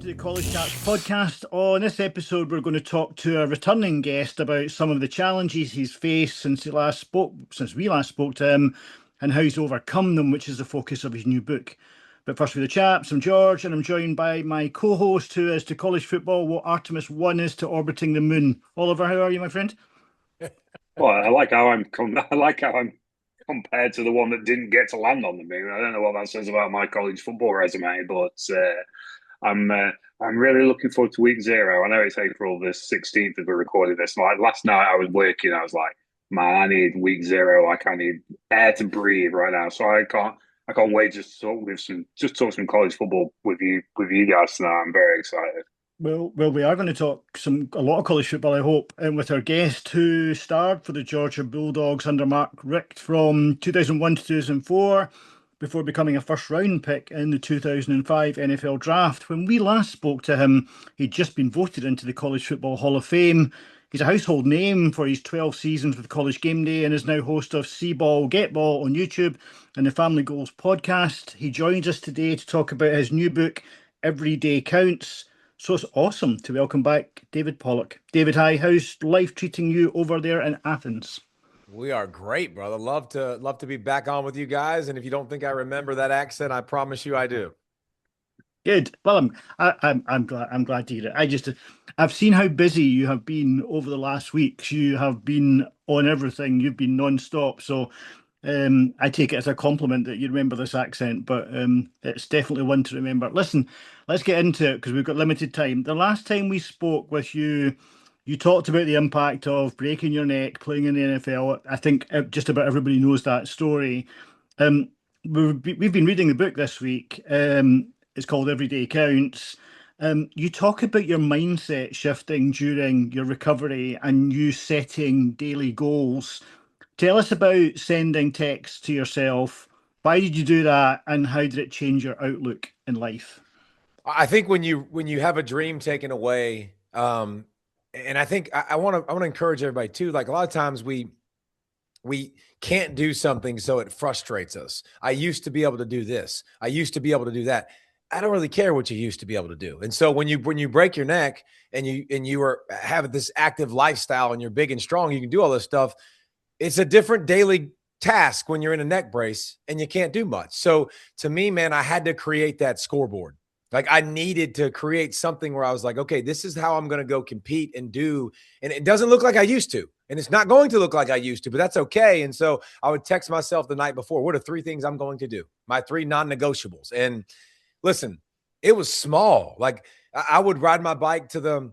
to the College Chats podcast. On this episode, we're going to talk to a returning guest about some of the challenges he's faced since we last spoke to him, and how he's overcome them, which is the focus of his new book. But first, with the chaps, I'm George, and I'm joined by my co-host, who is to college football what Artemis 1 is to orbiting the moon. Oliver, how are you, my friend? Well, I like how I'm compared to the one that didn't get to land on the moon. I don't know what that says about my college football resume, but I'm I'm really looking forward to week 0. I know it's April the 16th as we're recording this. Like last night, I was working. I was like, man, I need week 0. Like I need air to breathe right now. So I can't wait just to talk some college football with you guys tonight. I'm very excited. Well, we are going to talk a lot of college football, I hope, and with our guest who starred for the Georgia Bulldogs under Mark Richt from 2001 to 2004, before becoming a first-round pick in the 2005 NFL Draft. When we last spoke to him, he'd just been voted into the College Football Hall of Fame. He's a household name for his 12 seasons with College Game Day and is now host of See Ball, Get Ball on YouTube and the Family Goals podcast. He joins us today to talk about his new book, Every Day Counts. So it's awesome to welcome back David Pollack. David, hi. How's life treating you over there in Athens? We are great, brother. Love to be back on with you guys. And if you don't think I remember that accent, I promise you I do. Good. Well, I'm glad to hear it. I've seen how busy you have been over the last weeks. You have been on everything. You've been non-stop. So I take it as a compliment that you remember this accent, but it's definitely one to remember. Listen, let's get into it because we've got limited time. The last time we spoke with you, you talked about the impact of breaking your neck playing in the NFL. I think just about everybody knows that story. We've been reading the book this week. It's called Every Day Counts. You talk about your mindset shifting during your recovery and you setting daily goals. Tell us about sending texts to yourself. Why did you do that, and how did it change your outlook in life? I think when you have a dream taken away, and I think I want to encourage everybody too. Like a lot of times we can't do something, so it frustrates us. I used to be able to do this. I used to be able to do that. I don't really care what you used to be able to do. And so when you break your neck and you have this active lifestyle and you're big and strong, you can do all this stuff. It's a different daily task when you're in a neck brace and you can't do much. So to me, man, I had to create that scoreboard. Like I needed to create something where I was like, okay, this is how I'm going to go compete and do. And it doesn't look like I used to. And it's not going to look like I used to, but that's okay. And so I would text myself the night before, what are 3 things I'm going to do? My 3 non-negotiables. And listen, it was small. Like I would ride my bike to the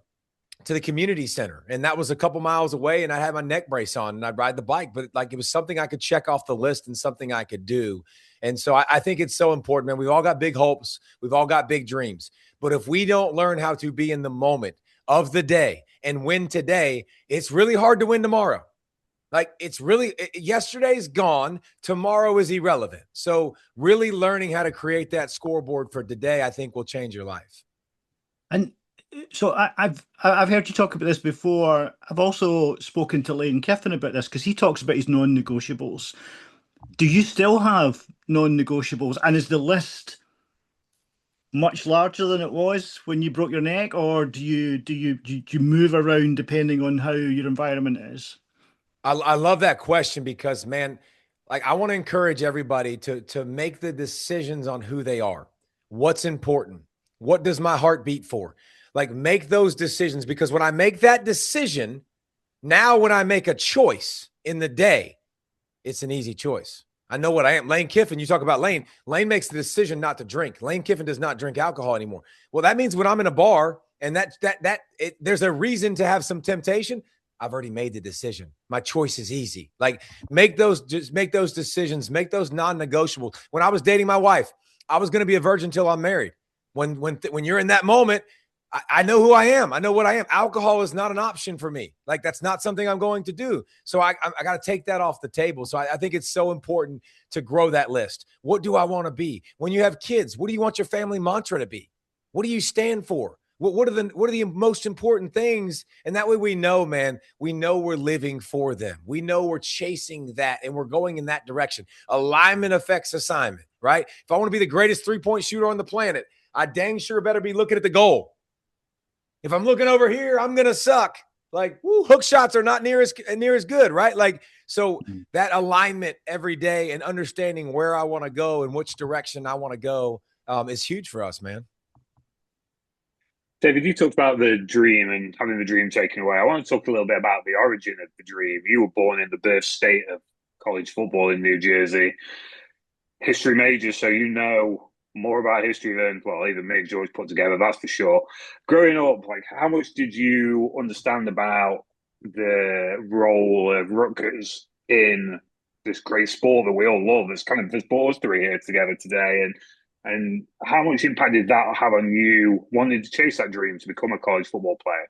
community center, and that was a couple miles away, and I had my neck brace on and I'd ride the bike, but like it was something I could check off the list and something I could do. And so I think it's so important, man. We've all got big hopes. We've all got big dreams, but if we don't learn how to be in the moment of the day and win today, it's really hard to win tomorrow. Like yesterday's gone. Tomorrow is irrelevant. So really learning how to create that scoreboard for today, I think will change your life. And so I've heard you talk about this before. I've also spoken to Lane Kiffin about this because he talks about his non-negotiables. Do you still have non-negotiables? And is the list much larger than it was when you broke your neck, or do you move around depending on how your environment is? I love that question because, man, like I want to encourage everybody to make the decisions on who they are. What's important? What does my heart beat for? Like make those decisions, because when I make that decision, now when I make a choice in the day, it's an easy choice. I know what I am. Lane Kiffin, you talk about Lane. Lane makes the decision not to drink. Lane Kiffin does not drink alcohol anymore. Well, that means when I'm in a bar and there's a reason to have some temptation, I've already made the decision. My choice is easy. Like make those decisions, make those non-negotiable. When I was dating my wife, I was going to be a virgin until I'm married. When you're in that moment, I know who I am. I know what I am. Alcohol is not an option for me. Like that's not something I'm going to do. So I got to take that off the table. So I think it's so important to grow that list. What do I want to be? When you have kids, what do you want your family mantra to be? What do you stand for? What are the most important things? And that way we know, man, we know we're living for them. We know we're chasing that and we're going in that direction. Alignment affects assignment, right? If I want to be the greatest 3-point shooter on the planet, I dang sure better be looking at the goal. If I'm looking over here, I'm going to suck. Like, hook shots are not near as good, right? Like, so that alignment every day and understanding where I want to go and which direction I want to go is huge for us, man. David, you talked about the dream and having the dream taken away. I want to talk a little bit about the origin of the dream. You were born in the birth state of college football in New Jersey. History major, so you know more about history than, well, even me and George put together, that's for sure. Growing up, like, how much did you understand about the role of Rutgers in this great sport that we all love? It's kind of, there's brought us three here together today, and how much impact did that have on you wanting to chase that dream to become a college football player?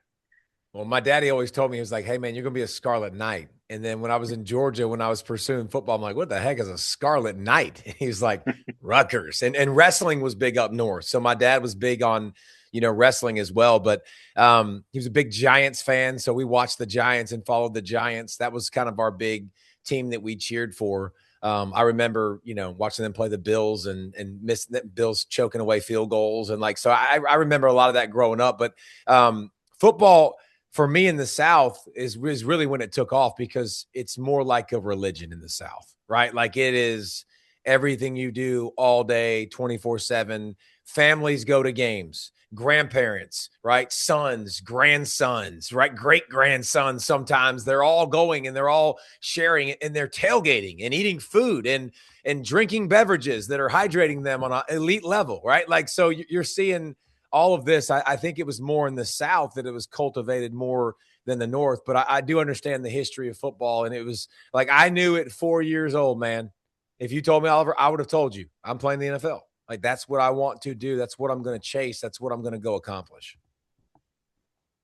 Well, my daddy always told me, he was like, hey, man, you're going to be a Scarlet Knight. And then when I was in Georgia, when I was pursuing football, I'm like, what the heck is a Scarlet Knight? He was like, Rutgers. And wrestling was big up north. So my dad was big on, wrestling as well. But he was a big Giants fan. So we watched the Giants and followed the Giants. That was kind of our big team that we cheered for. I remember, watching them play the Bills and missing the Bills choking away field goals. And so I remember a lot of that growing up. But football for me in the South is really when it took off, because it's more like a religion in the South, right? Like, it is everything you do all day, 24/7. Families go to games, grandparents, right? Sons, grandsons, right? Great grandsons. Sometimes they're all going and they're all sharing, and they're tailgating and eating food and drinking beverages that are hydrating them on an elite level, right? Like, so you're seeing all of this. I think it was more in the South that it was cultivated more than the North, but I do understand the history of football. And it was like, I knew at 4 years old, man, if you told me, Oliver, I would have told you I'm playing the NFL. Like, that's what I want to do. That's what I'm going to chase. That's what I'm going to go accomplish.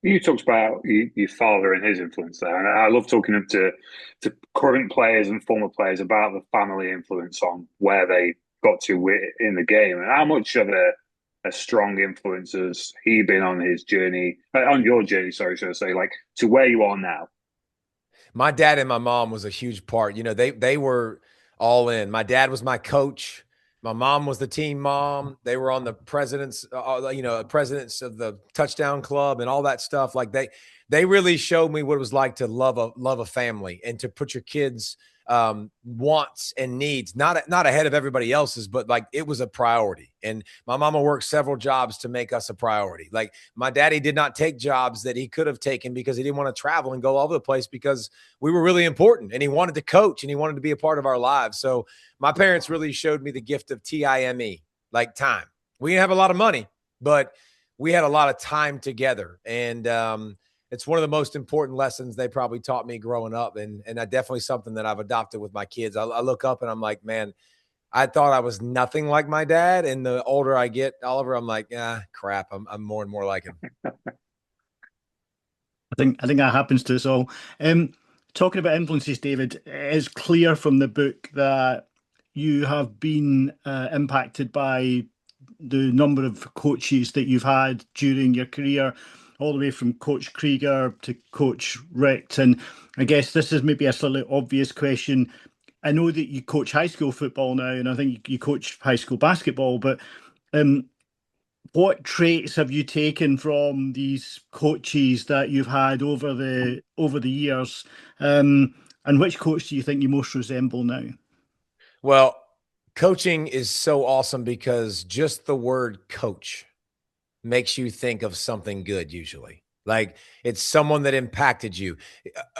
You talked about your father and his influence there, and I love talking to current players and former players about the family influence on where they got to in the game, and how much of a strong influence has he been on his journey, on your journey, sorry, should I say, like, to where you are now? My dad and my mom was a huge part. They were all in. My dad was my coach. My mom was the team mom. They were on the presidents of the touchdown club and all that stuff. Like, they really showed me what it was like to love a family and to put your kids' wants and needs not ahead of everybody else's, but like, it was a priority. And my mama worked several jobs to make us a priority. Like, my daddy did not take jobs that he could have taken because he didn't want to travel and go all over the place, because we were really important, and he wanted to coach and he wanted to be a part of our lives. So my parents really showed me the gift of time, like time. We didn't have a lot of money, but we had a lot of time together. And it's one of the most important lessons they probably taught me growing up. And definitely something that I've adopted with my kids. I look up and I'm like, man, I thought I was nothing like my dad. And the older I get, Oliver, I'm like, crap. I'm more and more like him. I think that happens to us all. Talking about influences, David, it is clear from the book that you have been impacted by the number of coaches that you've had during your career, all the way from Coach Krieger to Coach Richt. And I guess this is maybe a slightly obvious question. I know that you coach high school football now, and I think you coach high school basketball, but what traits have you taken from these coaches that you've had over the years? And which coach do you think you most resemble now? Well, coaching is so awesome because just the word coach makes you think of something good usually. Like, it's someone that impacted you.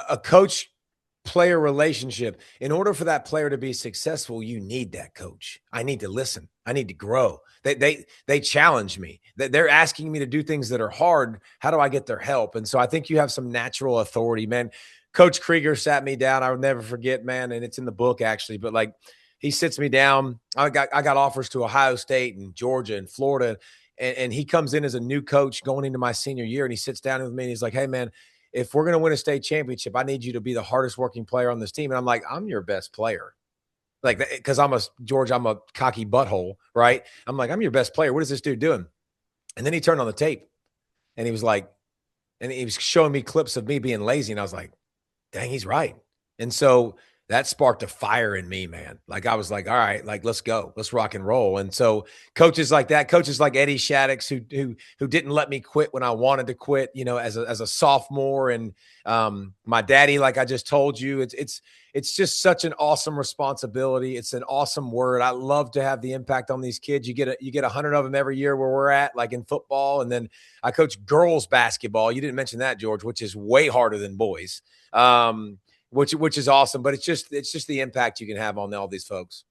A coach-player relationship, in order for that player to be successful, you need that coach. I need to listen. I need to grow. They challenge me. They're asking me to do things that are hard. How do I get their help? And so I think you have some natural authority, man. Coach Krieger sat me down. I will never forget, man, and it's in the book actually, but like, he sits me down. I got offers to Ohio State and Georgia and Florida. And he comes in as a new coach going into my senior year, and he sits down with me and he's like, hey, man, if we're going to win a state championship, I need you to be the hardest working player on this team. And I'm like, I'm your best player. Like, because I'm a cocky butthole, right? I'm like, I'm your best player. What is this dude doing? And then he turned on the tape and he was like, and he was showing me clips of me being lazy. And I was like, dang, he's right. And so that sparked a fire in me, man. Like I was like, all right, like let's go, let's rock and roll. And so coaches like that, coaches like Eddie Shaddix, who didn't let me quit when I wanted to quit, you know, as a sophomore, and my daddy, like I just told you, it's just such an awesome responsibility. It's an awesome word. I love to have the impact on these kids. You get 100 of them every year where we're at, like in football, and then I coach girls basketball. You didn't mention that, George, which is way harder than boys. Which is awesome, but it's just the impact you can have on all these folks.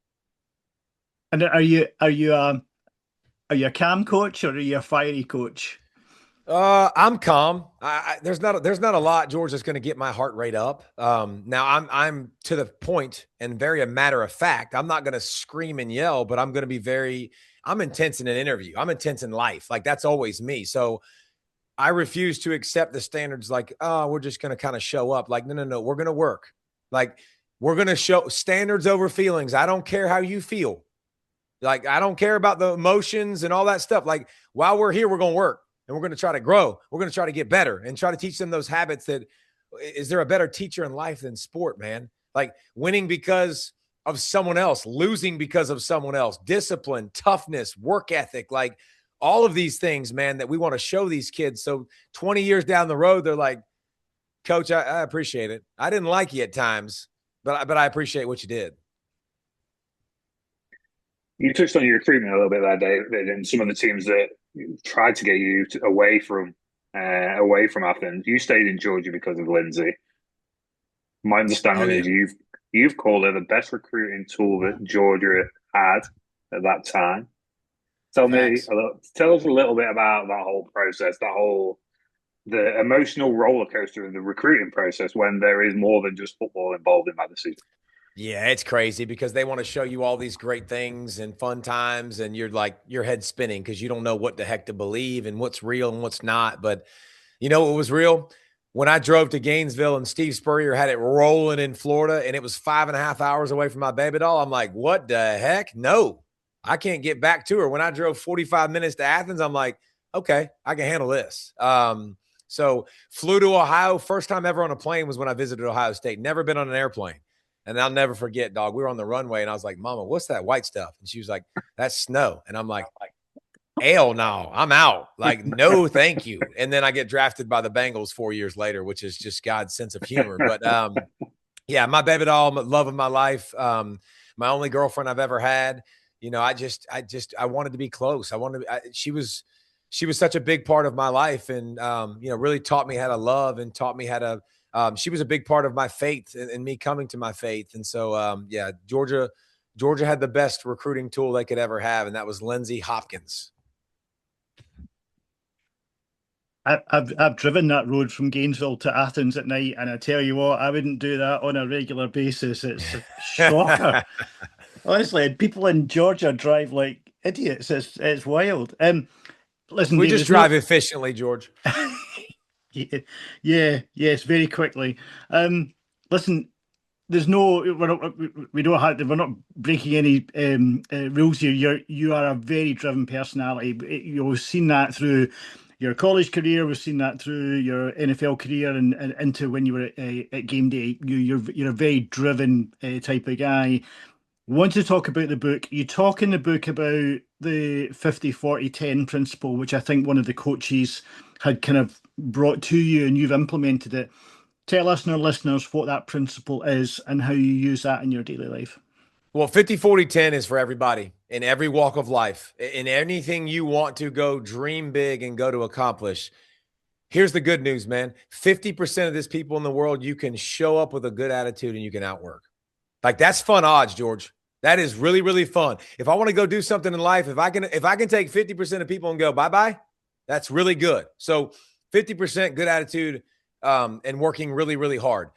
And are you a calm coach or are you a fiery coach? I'm calm. There's not a lot, George, that's going to get my heart rate up. Now I'm to the point and very a matter of fact. I'm not going to scream and yell, but I'm going to be I'm intense in an interview. I'm intense in life. Like that's always me. So I refuse to accept the standards like, oh, we're just going to kind of show up. Like, no, we're going to work. Like, we're going to show standards over feelings. I don't care how you feel. Like, I don't care about the emotions and all that stuff. Like, while we're here, we're going to work and we're going to try to grow. We're going to try to get better and try to teach them those habits that is there a better teacher in life than sport, man? Like winning because of someone else, losing because of someone else, discipline, toughness, work ethic, like all of these things, man, that we want to show these kids. So 20 years down the road, they're like, Coach, I appreciate it. I didn't like you at times, but I appreciate what you did. You touched on your recruitment a little bit there, David, and some of the teams that tried to get you away from Athens. You stayed in Georgia because of Lindsay. My understanding is you've called her the best recruiting tool that Georgia had at that time. Tell us a little bit about that whole process, the emotional roller coaster of the recruiting process when there is more than just football involved in that decision. Yeah, it's crazy because they want to show you all these great things and fun times, and you're like your head's spinning because you don't know what the heck to believe and what's real and what's not. But you know what was real? When I drove to Gainesville and Steve Spurrier had it rolling in Florida and it was 5.5 hours away from my baby doll, I'm like, what the heck? No. I can't get back to her. When I drove 45 minutes to Athens, I'm like, okay, I can handle this. So flew to Ohio. First time ever on a plane was when I visited Ohio State. Never been on an airplane. And I'll never forget, dog. We were on the runway and I was like, Mama, what's that white stuff? And she was like, that's snow. And I'm like, hell no, I'm out. Like, no, thank you. And then I get drafted by the Bengals 4 years later, which is just God's sense of humor. But yeah, my baby doll, love of my life. My only girlfriend I've ever had. You know, I wanted to be close. She was such a big part of my life and, you know, really taught me how to love and taught me how to, she was a big part of my faith and me coming to my faith. And so, yeah, Georgia had the best recruiting tool they could ever have. And that was Lindsey Hopkins. I've driven that road from Gainesville to Athens at night. And I tell you what, I wouldn't do that on a regular basis. It's a shocker. Honestly, people in Georgia drive like idiots. It's wild. Listen, we just drive efficiently, George. Yes, very quickly. Listen, we're not breaking any rules here. You are a very driven personality. You've seen that through your college career. We've seen that through your NFL career and into when you were at game day. You're a very driven type of guy. Want to talk about the book. You talk in the book about the 50-40-10 principle, which I think one of the coaches had kind of brought to you and you've implemented it. Tell us and our listeners what that principle is and how you use that in your daily life. Well, 50-40-10 is for everybody in every walk of life. In anything you want to go dream big and go to accomplish. Here's the good news, man. 50% of these people in the world, you can show up with a good attitude and you can outwork. Like that's fun odds, George. That is really, really fun. If I want to go do something in life, if I can take 50% of people and go bye-bye, that's really good. So 50% good attitude and working really, really hard.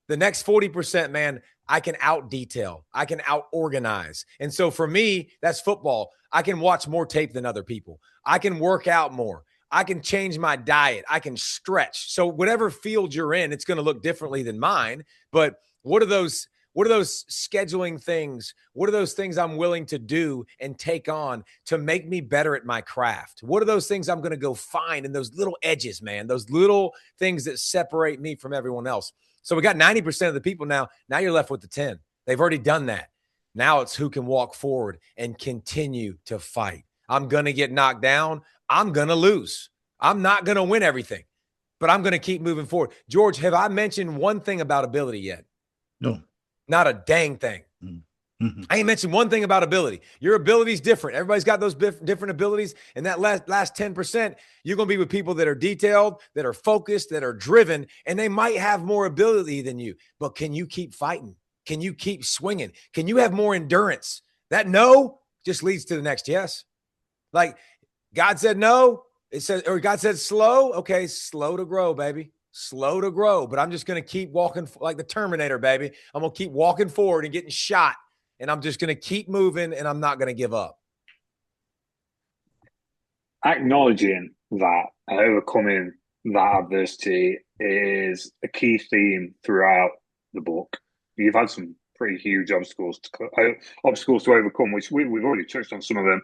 The next 40%, man, I can out detail. I can out organize. And so for me, that's football. I can watch more tape than other people. I can work out more. I can change my diet. I can stretch. So whatever field you're in, it's going to look differently than mine. But what are those scheduling things? What are those things I'm willing to do and take on to make me better at my craft? What are those things I'm going to go find in those little edges, man? Those little things that separate me from everyone else. So we got 90% of the people now. Now you're left with the 10. They've already done that. Now it's who can walk forward and continue to fight. I'm going to get knocked down. I'm going to lose. I'm not going to win everything, but I'm going to keep moving forward. George, have I mentioned one thing about ability yet? No. Not a dang thing. Mm-hmm. I ain't mentioned one thing about ability. Your ability is different. Everybody's got those different abilities. And that last 10%, you're going to be with people that are detailed, that are focused, that are driven, and they might have more ability than you. But can you keep fighting? Can you keep swinging? Can you have more endurance? That no just leads to the next yes. Like God said no, it says, or God said slow. Okay, slow to grow, baby. Slow to grow. But I'm just going to keep walking like the Terminator, baby. I'm going to keep walking forward and getting shot. And I'm just going to keep moving, and I'm not going to give up. Acknowledging that and overcoming that adversity is a key theme throughout the book. You've had some pretty huge obstacles to overcome, which we've already touched on some of them.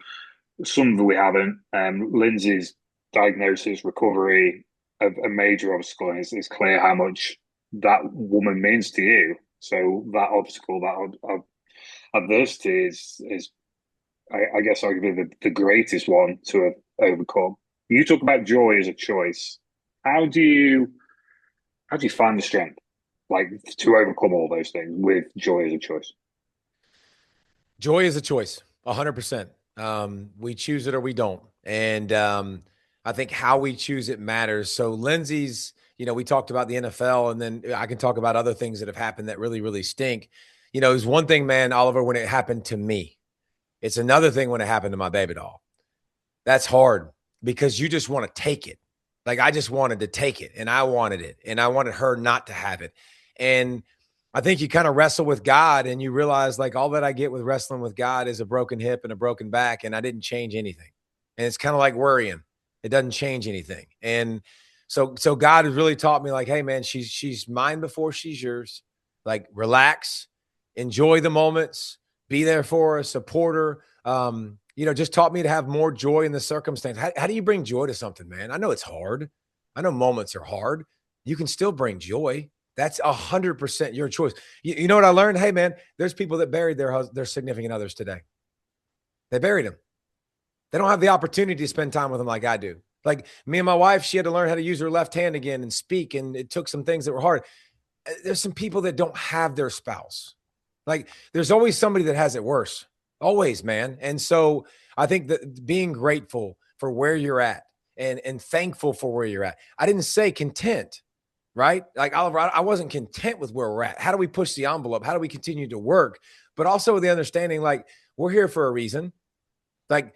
Some that we haven't. Lindsay's diagnosis, recovery, a major obstacle, and it's clear how much that woman means to you. So that obstacle, that adversity is I guess arguably the greatest one to have overcome. You talk about joy as a choice. How do you find the strength, like, to overcome all those things with joy as a choice? Joy is a choice, 100%. We choose it or we don't. And I think how we choose it matters. So Lindsay's, we talked about the NFL, and then I can talk about other things that have happened that really, really stink. It was one thing, man, Oliver, when it happened to me. It's another thing when it happened to my baby doll. That's hard because you just want to take it. Like I just wanted to take it, and I wanted it, and I wanted her not to have it. And I think you kind of wrestle with God, and you realize like all that I get with wrestling with God is a broken hip and a broken back, and I didn't change anything. And it's kind of like worrying. It doesn't change anything. And so God has really taught me like, hey man, she's mine before she's yours. Like relax, enjoy the moments, be there for her, support her. Just taught me to have more joy in the circumstance. How do you bring joy to something, man? I know it's hard. I know moments are hard. You can still bring joy. That's 100% your choice. You know what I learned? Hey, man, there's people that buried their significant others today. They buried them. They don't have the opportunity to spend time with them like I do. Like me and my wife, she had to learn how to use her left hand again and speak, and it took some things that were hard. There's some people that don't have their spouse. Like there's always somebody that has it worse. Always, man. And so I think that being grateful for where you're at and thankful for where you're at. I didn't say content, right? Like Oliver, I wasn't content with where we're at. How do we push the envelope? How do we continue to work? But also with the understanding, like we're here for a reason. Like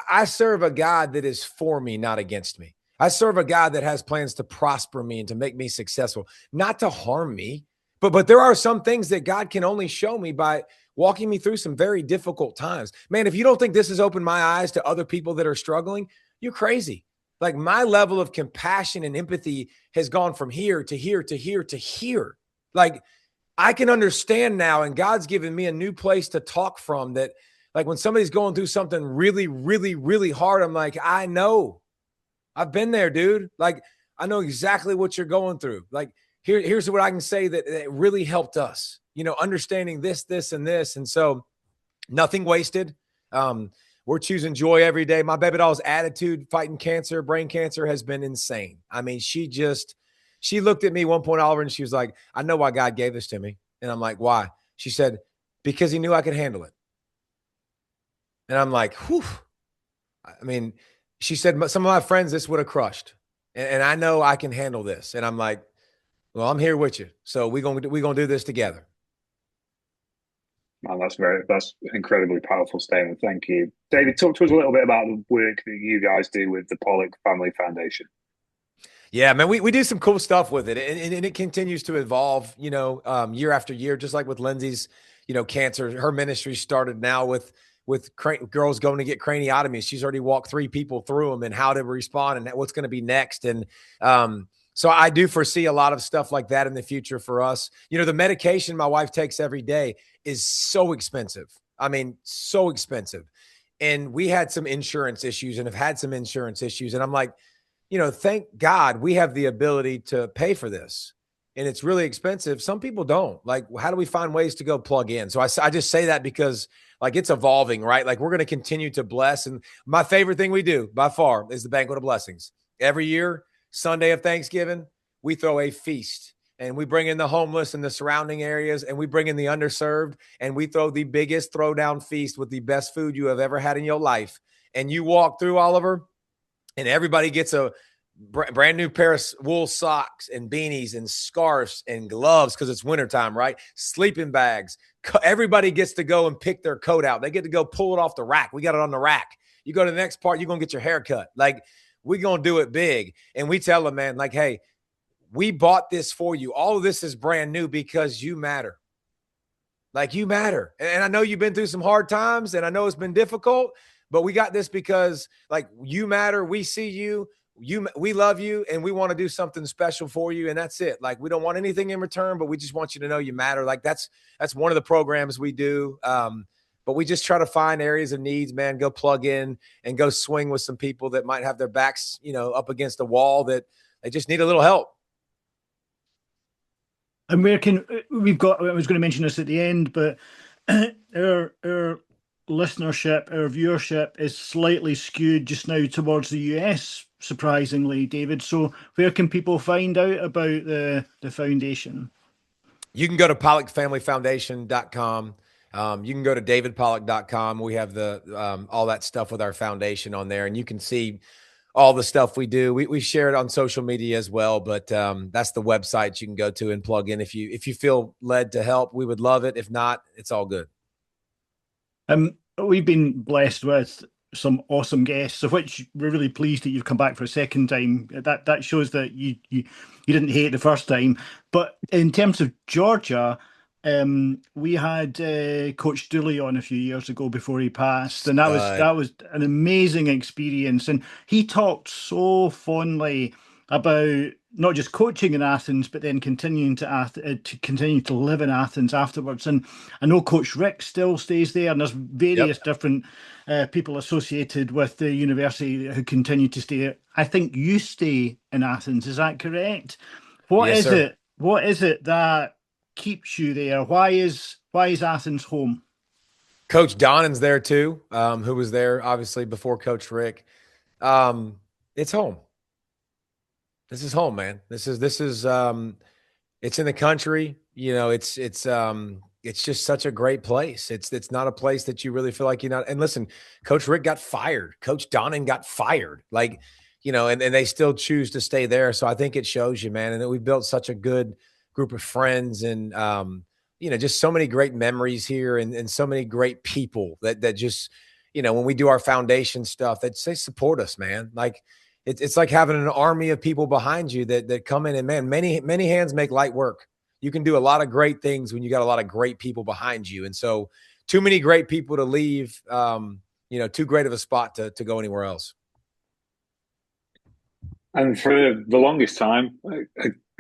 I serve a God that is for me, not against me. I serve a God that has plans to prosper me and to make me successful, not to harm me. But there are some things that God can only show me by walking me through some very difficult times. Man, if you don't think this has opened my eyes to other people that are struggling, you're crazy. Like my level of compassion and empathy has gone from here to here to here to here. Like I can understand now, and God's given me a new place to talk from that. Like when somebody's going through something really, really, really hard, I'm like, I know. I've been there, dude. Like I know exactly what you're going through. Like here's what I can say that really helped us, understanding this, and this. And so nothing wasted. We're choosing joy every day. My baby doll's attitude fighting cancer, brain cancer has been insane. I mean, she looked at me one point, Oliver, and she was like, I know why God gave this to me. And I'm like, why? She said, because he knew I could handle it. And I'm like, whew. I mean, she said, some of my friends, this would have crushed. And I know I can handle this. And I'm like, well, I'm here with you. So we're gonna do this together. Man, that's an incredibly powerful statement. Thank you. David, talk to us a little bit about the work that you guys do with the Pollack Family Foundation. Yeah, man, we do some cool stuff with it, and it continues to evolve, year after year, just like with Lindsay's, cancer. Her ministry started now with girls going to get craniotomies. She's already walked 3 people through them and how to respond and what's going to be next. And so I do foresee a lot of stuff like that in the future for us. The medication my wife takes every day is so expensive. I mean, so expensive. And we had some insurance issues and have had some insurance issues. And I'm like, thank God we have the ability to pay for this. and it's really expensive, some people don't. Like, how do we find ways to go plug in? So I just say that because like it's evolving, right? Like we're going to continue to bless. And my favorite thing we do by far is the banquet of blessings. Every year, Sunday of Thanksgiving, we throw a feast. And we bring in the homeless in the surrounding areas, and we bring in the underserved, and we throw the biggest throwdown feast with the best food you have ever had in your life. And you walk through, Oliver, and everybody gets a brand new pair of wool socks and beanies and scarves and gloves because it's wintertime, right? Sleeping bags. Everybody gets to go and pick their coat out. They get to go pull it off the rack. We got it on the rack. You go to the next part, you're going to get your hair cut. Like, we're going to do it big. And we tell them, man, like, hey, we bought this for you. All of this is brand new because you matter. Like, you matter. And I know you've been through some hard times, and I know it's been difficult, but we got this because, like, you matter. We see you. We love you, and we want to do something special for you, and that's it. Like, we don't want anything in return, but we just want you to know you matter. Like, that's one of the programs we do. But we just try to find areas of needs, man, go plug in and go swing with some people that might have their backs, up against a wall that they just need a little help. And where can we've got? I was going to mention this at the end, but our listenership, our viewership is slightly skewed just now towards the US, surprisingly, David. So where can people find out about the foundation? You can go to PollackFamilyFoundation.com. You can go to DavidPollack.com. We have the all that stuff with our foundation on there, and you can see all the stuff we do. We share it on social media as well, but that's the website you can go to and plug in if you feel led to help. We would love it. If not, it's all good. We've been blessed with some awesome guests, of which we're really pleased that you've come back for a second time. That shows that you didn't hate the first time. But in terms of Georgia, we had Coach Dooley on a few years ago before he passed, and that was an amazing experience. And he talked so fondly about not just coaching in Athens, but then continuing to continue to live in Athens afterwards. And I know Coach Rick still stays there, and there's various different people associated with the university who continue to stay there. I think you stay in Athens. Is that correct? What is it that keeps you there? Why is Athens home? Coach Donan's there too, who was there obviously before Coach Rick. It's home. This is home, man. This is it's in the country. It's just such a great place. It's not a place that you really feel like you're not. And listen, Coach Rick got fired. Coach Donan got fired. Like, and they still choose to stay there. So I think it shows you, man. And we've built such a good group of friends and, just so many great memories here and so many great people that just, when we do our foundation stuff, they support us, man. Like, it's like having an army of people behind you that come in, and man, many hands make light work. You can do a lot of great things when you got a lot of great people behind you. And so too many great people to leave, too great of a spot to go anywhere else. And for the longest time,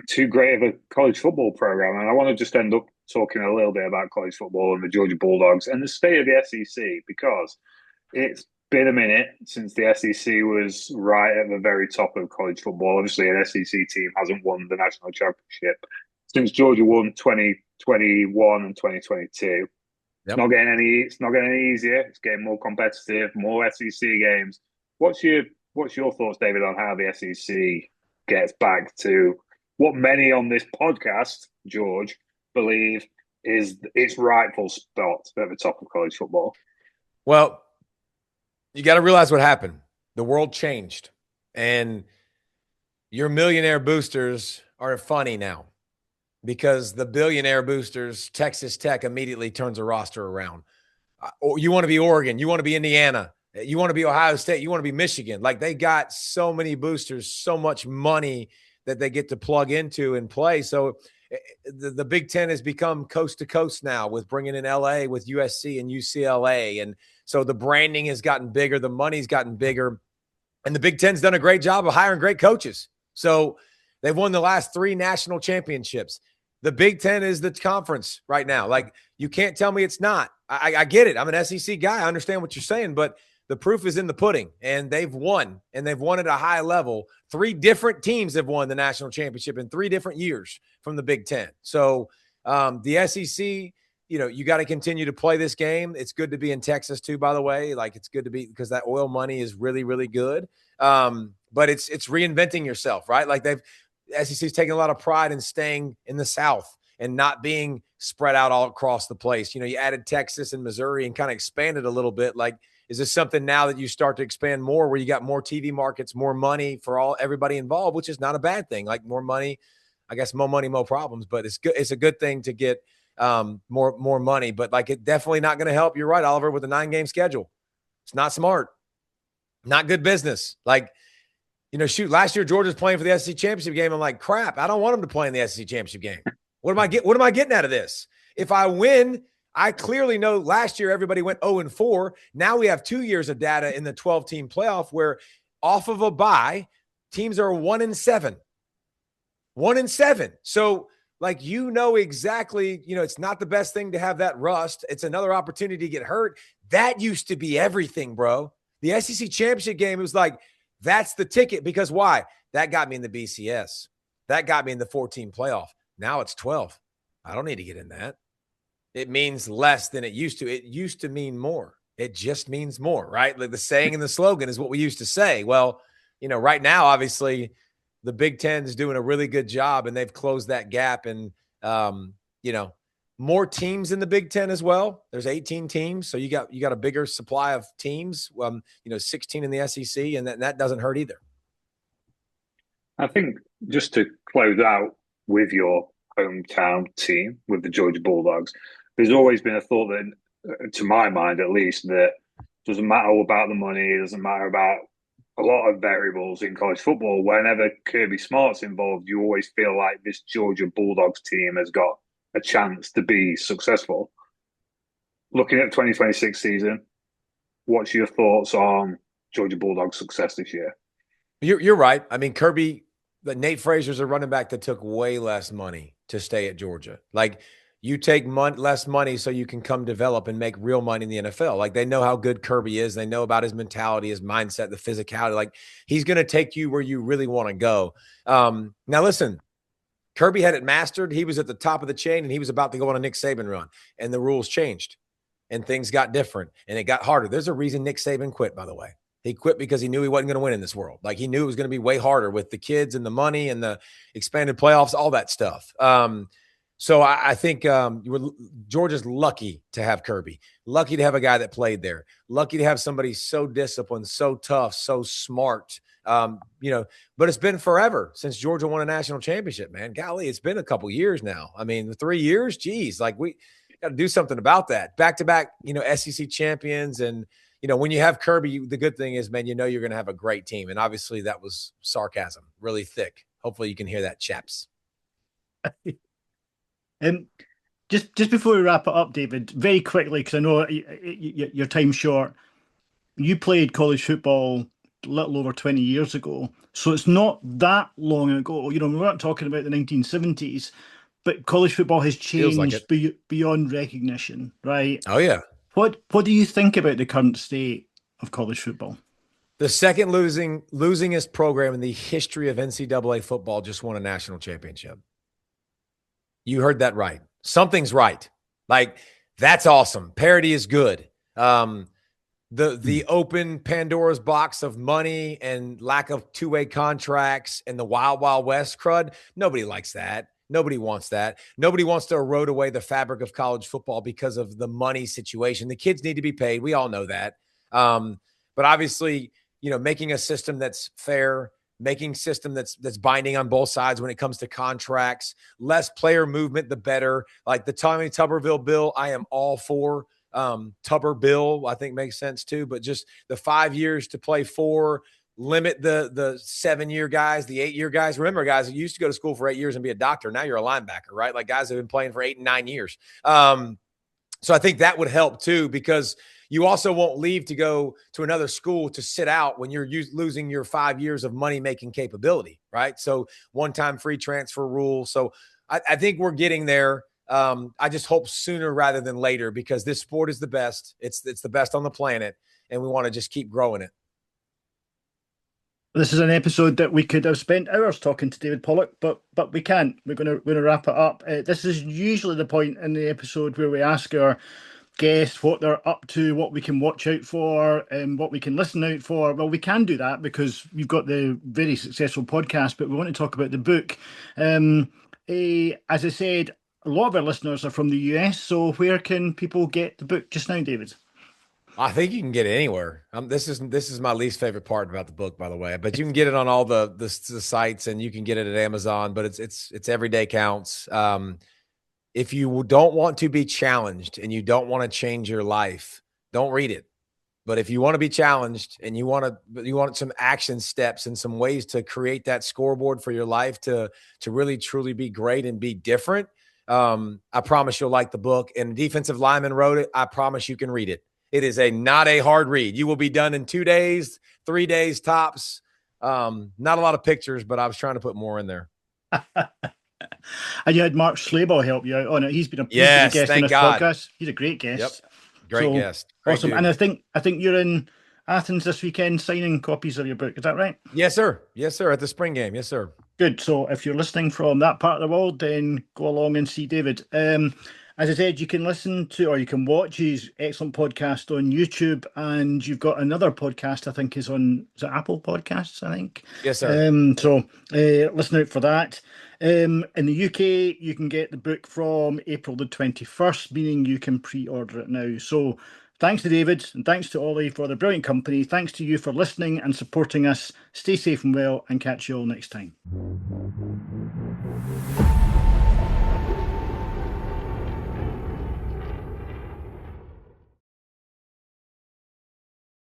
too great of a college football program. And I want to just end up talking a little bit about college football and the Georgia Bulldogs and the state of the SEC, because it's been a minute since the SEC was right at the very top of college football. Obviously, an SEC team hasn't won the national championship since Georgia won 2021 and 2022. Yep. It's not getting any easier. It's getting more competitive, more SEC games. What's your thoughts, David, on how the SEC gets back to what many on this podcast, George, believe is its rightful spot at the top of college football? Well, you got to realize what happened. The world changed, and your millionaire boosters are funny now because the billionaire boosters, Texas Tech immediately turns a roster around. You want to be Oregon. You want to be Indiana. You want to be Ohio State. You want to be Michigan. Like, they got so many boosters, so much money that they get to plug into and play. So the Big Ten has become coast to coast now with bringing in LA with USC and UCLA. And so the branding has gotten bigger. The money's gotten bigger. And the Big Ten's done a great job of hiring great coaches. So they've won the last 3 national championships. The Big Ten is the conference right now. Like, you can't tell me it's not. I get it. I'm an SEC guy. I understand what you're saying. But the proof is in the pudding, and they've won, and they've won at a high level. 3 different teams have won the national championship in 3 different years from the Big Ten. So the SEC, you got to continue to play this game. It's good to be in Texas too, by the way. Like, it's good to be, because that oil money is really, really good. But it's reinventing yourself, right? Like, SEC's taking a lot of pride in staying in the South and not being spread out all across the place. You added Texas and Missouri and kind of expanded a little bit. Like, is this something now that you start to expand more, where you got more TV markets, more money for everybody involved, which is not a bad thing. Like, more money, I guess, more money, more problems, but it's good. It's a good thing to get more money, but like, it definitely not going to help. You're right, Oliver, with a 9-game schedule. It's not smart, not good business. Like, shoot, last year Georgia's playing for the SEC championship game. I'm like, crap, I don't want them to play in the SEC championship game. What am I getting out of this? If I win, I clearly know last year everybody went 0-4. Now we have 2 years of data in the 12-team playoff where, off of a bye, teams are 1-7. 1-7. So, like, exactly, it's not the best thing to have that rust. It's another opportunity to get hurt. That used to be everything, bro. The SEC championship game, it was like, that's the ticket. Because why? That got me in the BCS. That got me in the 14 playoff. Now it's 12. I don't need to get in that. It means less than it used to. It used to mean more. It just means more, right? Like, the saying and the slogan is what we used to say. Well, right now, obviously, the Big Ten is doing a really good job, and they've closed that gap. And, more teams in the Big Ten as well. There's 18 teams. So you got a bigger supply of teams, 16 in the SEC, and that doesn't hurt either. I think, just to close out with your hometown team, with the Georgia Bulldogs, there's always been a thought that, to my mind at least, that doesn't matter about the money, it doesn't matter about a lot of variables in college football. Whenever Kirby Smart's involved, you always feel like this Georgia Bulldogs team has got a chance to be successful. Looking at the 2026 season, what's your thoughts on Georgia Bulldogs' success this year? You're right. I mean, Nate Fraser's a running back that took way less money to stay at Georgia. Like, you take less money so you can come develop and make real money in the NFL. Like, they know how good Kirby is. They know about his mentality, his mindset, the physicality. Like, he's going to take you where you really want to go. Now, listen, Kirby had it mastered. He was at the top of the chain, and he was about to go on a Nick Saban run, and the rules changed, and things got different, and it got harder. There's a reason Nick Saban quit, by the way. He quit because he knew he wasn't going to win in this world. Like, he knew it was going to be way harder with the kids and the money and the expanded playoffs, all that stuff. So I think Georgia's lucky to have Kirby, lucky to have a guy that played there, lucky to have somebody so disciplined, so tough, so smart. But it's been forever since Georgia won a national championship, man. Golly, it's been a couple years now. I mean, 3 years, geez, like, we got to do something about that. Back-to-back, SEC champions. And, when you have Kirby, the good thing is, man, you're going to have a great team. And obviously that was sarcasm, really thick. Hopefully you can hear that, chaps. Just before we wrap it up, David, very quickly, because I know your time's short. You played college football a little over 20 years ago, so it's not that long ago. We're not talking about the 1970s, but college football has changed beyond recognition, right? Oh, yeah. What do you think about the current state of college football? The second losingest program in the history of NCAA football just won a national championship. You heard that right. Something's right. Like, that's awesome. Parity is good. The open Pandora's box of money and lack of two-way contracts and the wild, wild west crud, nobody likes that. Nobody wants that. Nobody wants to erode away the fabric of college football because of the money situation. The kids need to be paid. We all know that. But obviously, making a system that's fair, making system that's binding on both sides when it comes to contracts, less player movement, the better. Like the Tommy Tuberville bill, I am all for. Tubber bill, I think, makes sense too. But just the 5 years to play 4, limit the 7-year guys, the 8-year guys. Remember, guys, you used to go to school for 8 years and be a doctor. Now you're a linebacker, right? Like, guys have been playing for 8 and 9 years. So I think that would help too, because you also won't leave to go to another school to sit out when you're losing your 5 years of money-making capability, right? So one-time free transfer rule. So I think we're getting there. I just hope sooner rather than later, because this sport is the best. It's the best on the planet, and we want to just keep growing it. This is an episode that we could have spent hours talking to David Pollack, but we can't. We're gonna wrap it up. This is usually the point in the episode where we ask our guests what they're up to, what we can watch out for, and what we can listen out for. Well, we can do that because you've got the very successful podcast, but we want to talk about the book. As I said, a lot of our listeners are from the US, so where can people get the book just now, David? I think you can get it anywhere. This is my least favorite part about the book, by the way. But you can get it on all the sites, and you can get it at Amazon. But it's every day counts. If you don't want to be challenged and you don't want to change your life, don't read it. But if you want to be challenged and you want some action steps and some ways to create that scoreboard for your life to really truly be great and be different, I promise you'll like the book. And defensive lineman wrote it. I promise you can read it. It is not a hard read. You will be done in 2 days, 3 days tops. Not a lot of pictures, but I was trying to put more in there. And you had Mark Slabaugh help you out on it. He's been a guest in this podcast. He's a great guest. Yep. Great guest. Great awesome. Dude. And I think you're in Athens this weekend signing copies of your book. Is that right? Yes, sir. Yes, sir. At the spring game. Yes, sir. Good. So if you're listening from that part of the world, then go along and see David. As I said, you can listen to or you can watch his excellent podcast on YouTube, and you've got another podcast I think is it Apple Podcasts, I think. Yes, sir. So listen out for that. In the UK, you can get the book from April the 21st, meaning you can pre-order it now. So thanks to David and thanks to Ollie for the brilliant company. Thanks to you for listening and supporting us. Stay safe and well, and catch you all next time.